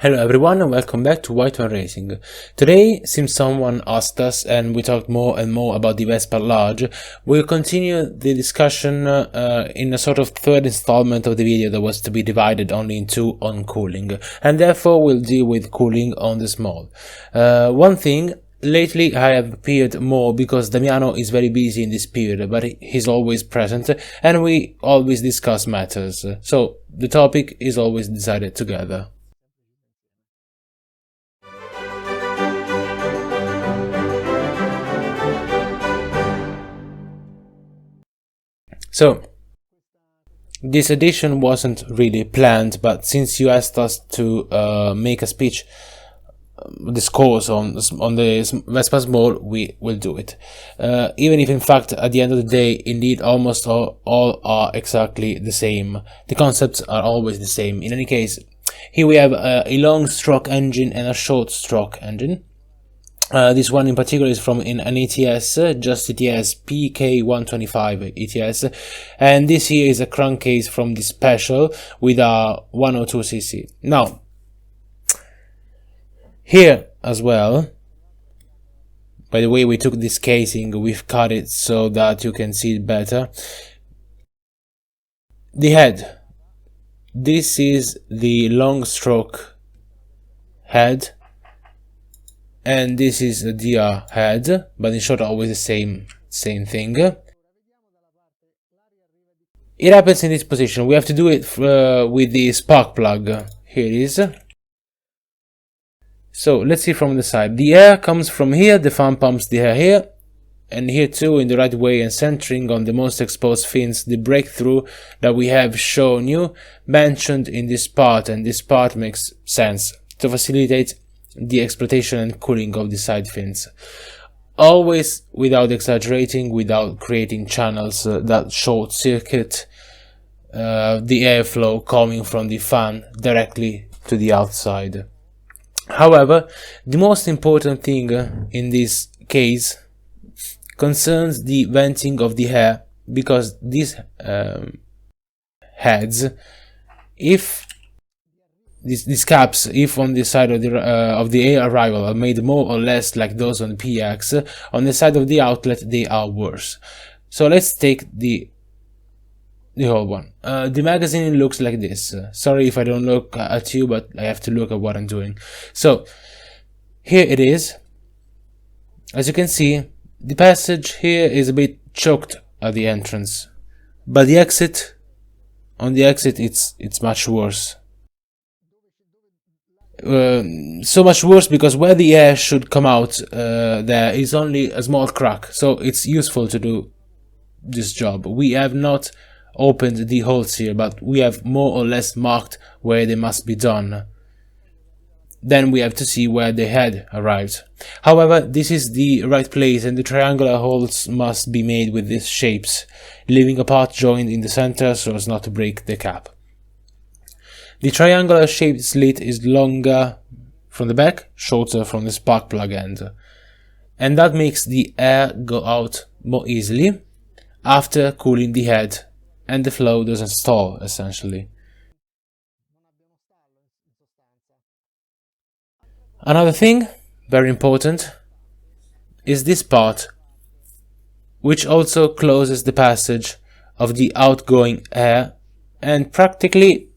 Hello everyone and welcome back to White One Racing. Today, since someone asked us and we talked more and more about the Vespa Large, we'll continue the discussion in a sort of third installment of the video that was to be divided only in two on cooling, and therefore we'll deal with cooling on the small. One thing, lately I have appeared more because Damiano is very busy in this period, but he's always present and we always discuss matters, so the topic is always decided together. So, this edition wasn't really planned, but since you asked us to make a speech discourse on the Vespa Small, we will do it. Even if in fact at the end of the day, indeed almost all are exactly the same. The concepts are always the same. In any case, here we have a long stroke engine and a short stroke engine. This one in particular is from an ETS, just ETS PK125 ETS, and this here is a crankcase from the Special with a 102cc. Now, here as well, by the way, we took this casing, we've cut it so that you can see it better. The head. This is the long stroke head. And this is the DR head, but in short always the same thing. It happens in this position. We have to do it with the spark plug. Here it is. So let's see from the side. The air comes from here, the fan pumps the air here, and here too in the right way and centering on the most exposed fins, the breakthrough that we have shown you, mentioned in this part, and this part makes sense to facilitate the exploitation and cooling of the side fins, always without exaggerating, without creating channels that short circuit the airflow coming from the fan directly to the outside. However, the most important thing in this case concerns the venting of the air, because these heads, if these caps, if on the side of the air arrival are made more or less like those on the PX, on the side of the outlet they are worse. So let's take the whole one. The magazine looks like this. Sorry if I don't look at you, but I have to look at what I'm doing. So here it is. As you can see, the passage here is a bit choked at the entrance, but the exit, on the exit it's much worse. So much worse because where the air should come out there is only a small crack, so it's useful to do this job. We have not opened the holes here, but we have more or less marked where they must be done. Then we have to see where the head arrived. However, this is the right place and the triangular holes must be made with these shapes, leaving a part joined in the center so as not to break the cap. The triangular shaped slit is longer from the back, shorter from the spark plug end, and that makes the air go out more easily after cooling the head, and the flow doesn't stall essentially. Another thing, very important, is this part, which also closes the passage of the outgoing air and practically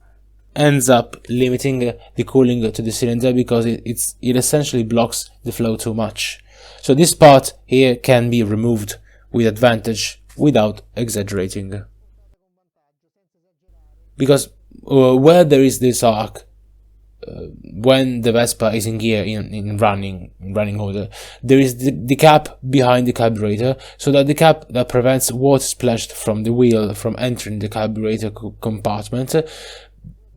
ends up limiting the cooling to the cylinder because it essentially blocks the flow too much. So this part here can be removed with advantage without exaggerating. Because where there is this arc, when the Vespa is in gear, in running order, there is the cap behind the carburetor, so that the cap that prevents water splashed from the wheel from entering the carburetor compartment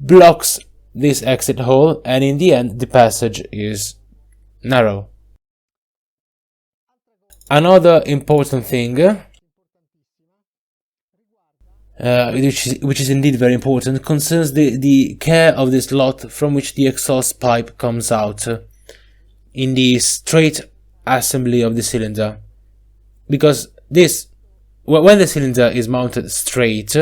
blocks this exit hole, and in the end the passage is narrow. Another important thing, which is indeed very important, concerns the care of the slot from which the exhaust pipe comes out in the straight assembly of the cylinder, because this, when the cylinder is mounted straight,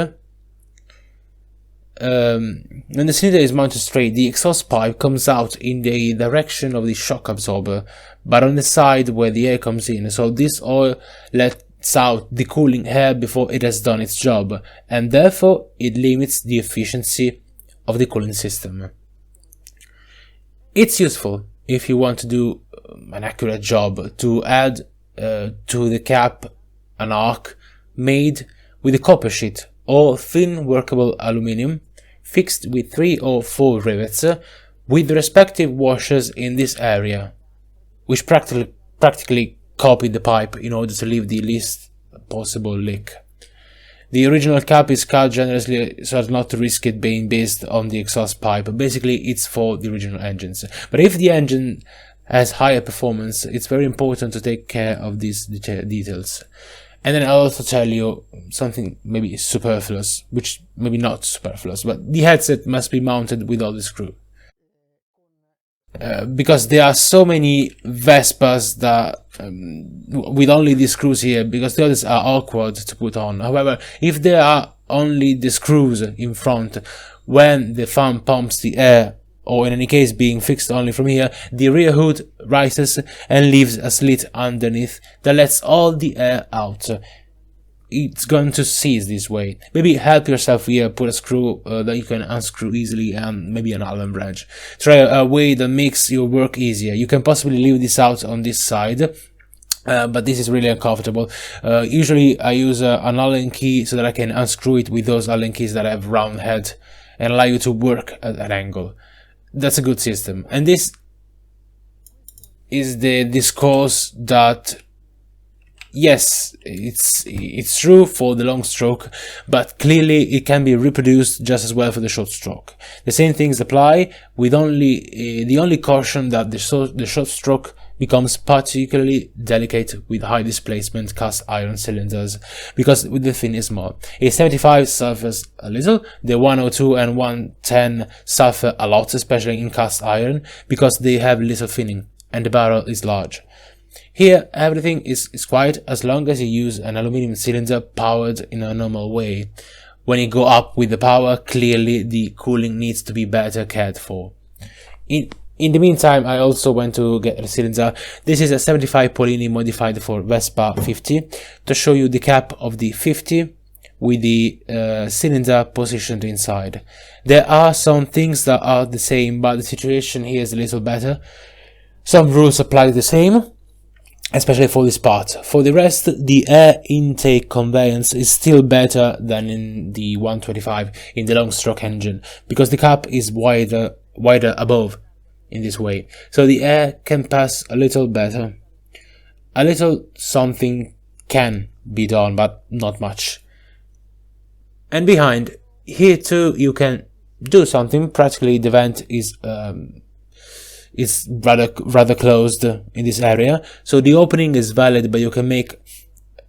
when the cylinder is mounted straight, the exhaust pipe comes out in the direction of the shock absorber, but on the side where the air comes in. So this oil lets out the cooling air before it has done its job, and therefore it limits the efficiency of the cooling system. It's useful if you want to do an accurate job to add to the cap an arc made with a copper sheet or thin workable aluminium fixed with 3 or 4 rivets with the respective washers in this area, which practically copy the pipe in order to leave the least possible leak. The original cap is cut generously so as not to risk it being based on the exhaust pipe. Basically, it's for the original engines. But if the engine has higher performance, it's very important to take care of these details. And then I'll also tell you something maybe superfluous, which maybe not superfluous, but the headset must be mounted with all the screw. Because there are so many Vespas that with only the screws here, because the others are awkward to put on. However, if there are only the screws in front, when the fan pumps the air, or in any case being fixed only from here, the rear hood rises and leaves a slit underneath that lets all the air out. It's going to seize this way. Maybe help yourself here, put a screw that you can unscrew easily, and maybe an Allen wrench. Try a way that makes your work easier. You can possibly leave this out on this side, but this is really uncomfortable. Usually I use an Allen key so that I can unscrew it with those Allen keys that have round head and allow you to work at an angle. That's a good system. And this is the discourse that, yes, it's true for the long stroke, but clearly it can be reproduced just as well for the short stroke. The same things apply, with only the only caution that the short stroke becomes particularly delicate with high displacement cast iron cylinders, because the fin is small. A 75 suffers a little, the 102 and 110 suffer a lot, especially in cast iron, because they have little finning and the barrel is large. Here everything is quiet as long as you use an aluminium cylinder powered in a normal way. When you go up with the power, clearly the cooling needs to be better cared for. In the meantime, I also went to get a cylinder. This is a 75 Polini modified for Vespa 50, to show you the cap of the 50 with the cylinder positioned inside. There are some things that are the same, but the situation here is a little better. Some rules apply the same, especially for this part. For the rest, the air intake conveyance is still better than in the 125 in the long stroke engine, because the cap is wider above in this way, so the air can pass a little better. A little something can be done, but not much. And behind here too you can do something. Practically the vent is rather closed in this area, so the opening is valid, but you can make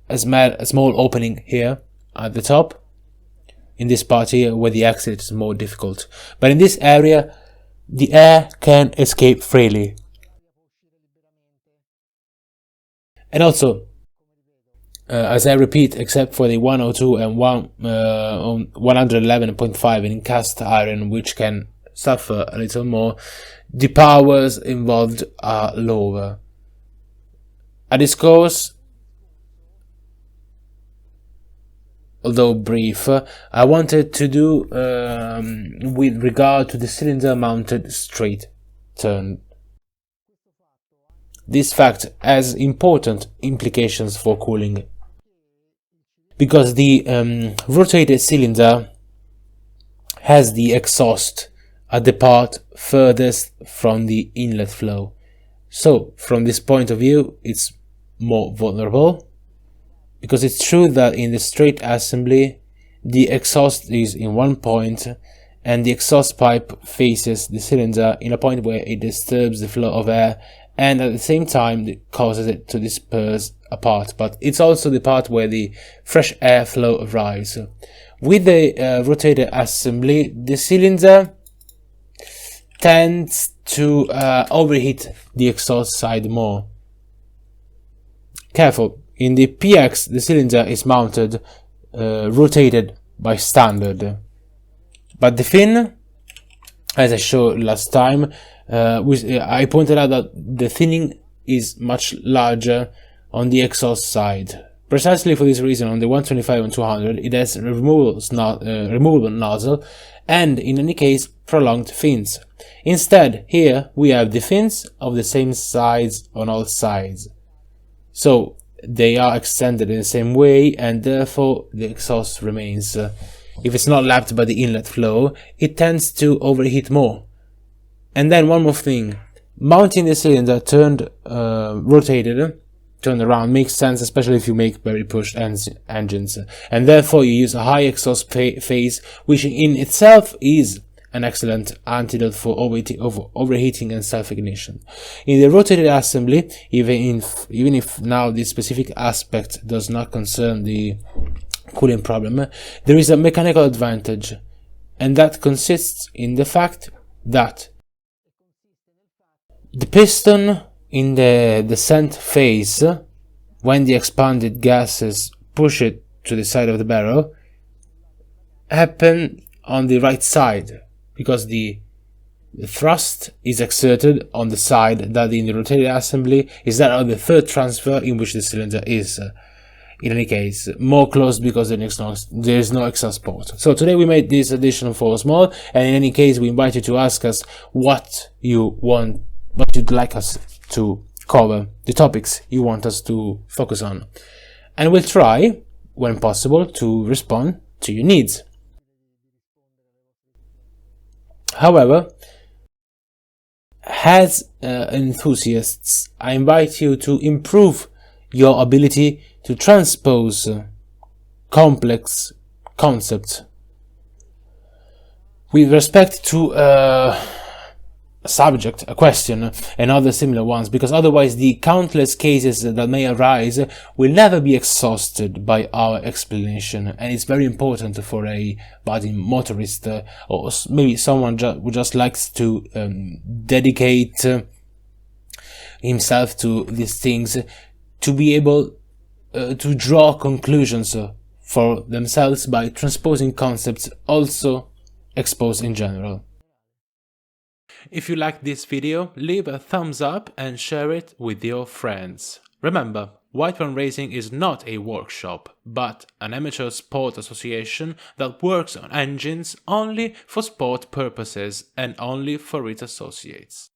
a small opening here at the top, in this part here where the exit is more difficult. But in this area the air can escape freely. And also, as I repeat, except for the 102 and 111.5 in cast iron, which can suffer a little more, the powers involved are lower. A discourse, although brief, I wanted to do with regard to the cylinder mounted straight turn. This fact has important implications for cooling, because the rotated cylinder has the exhaust at the part furthest from the inlet flow. So from this point of view it's more vulnerable, because it's true that in the straight assembly the exhaust is in one point and the exhaust pipe faces the cylinder in a point where it disturbs the flow of air and at the same time it causes it to disperse apart, but it's also the part where the fresh air flow arrives. With the rotated assembly, the cylinder tends to overheat the exhaust side more. Careful. In the PX, the cylinder is mounted rotated by standard. But the fin, as I showed last time, I pointed out that the thinning is much larger on the exhaust side. Precisely for this reason, on the 125 and 200, it has a removable nozzle and, in any case, prolonged fins. Instead, here we have the fins of the same size on all sides. So they are extended in the same way, and therefore the exhaust remains. If it's not lapped by the inlet flow, it tends to overheat more. And then one more thing, mounting the cylinder turned around makes sense, especially if you make very pushed engines, and therefore you use a high exhaust phase, which in itself is an excellent antidote for overheating and self-ignition. In the rotated assembly, even if now this specific aspect does not concern the cooling problem, there is a mechanical advantage, and that consists in the fact that the piston in the descent phase, when the expanded gases push it to the side of the barrel, happen on the right side, because the thrust is exerted on the side that in the rotated assembly is that of the third transfer in which the cylinder is, in any case, more closed because there is no exhaust port. So today we made this additional for small, and in any case we invite you to ask us what you'd like us to cover, the topics you want us to focus on, and we'll try, when possible, to respond to your needs. However, as enthusiasts, I invite you to improve your ability to transpose complex concepts with respect to a subject, a question, and other similar ones, because otherwise the countless cases that may arise will never be exhausted by our explanation. And it's very important for a budding motorist, or maybe someone who just likes to dedicate himself to these things, to be able to draw conclusions for themselves by transposing concepts also exposed in general. If you liked this video, leave a thumbs up and share it with your friends. Remember, White One Racing is not a workshop, but an amateur sport association that works on engines only for sport purposes and only for its associates.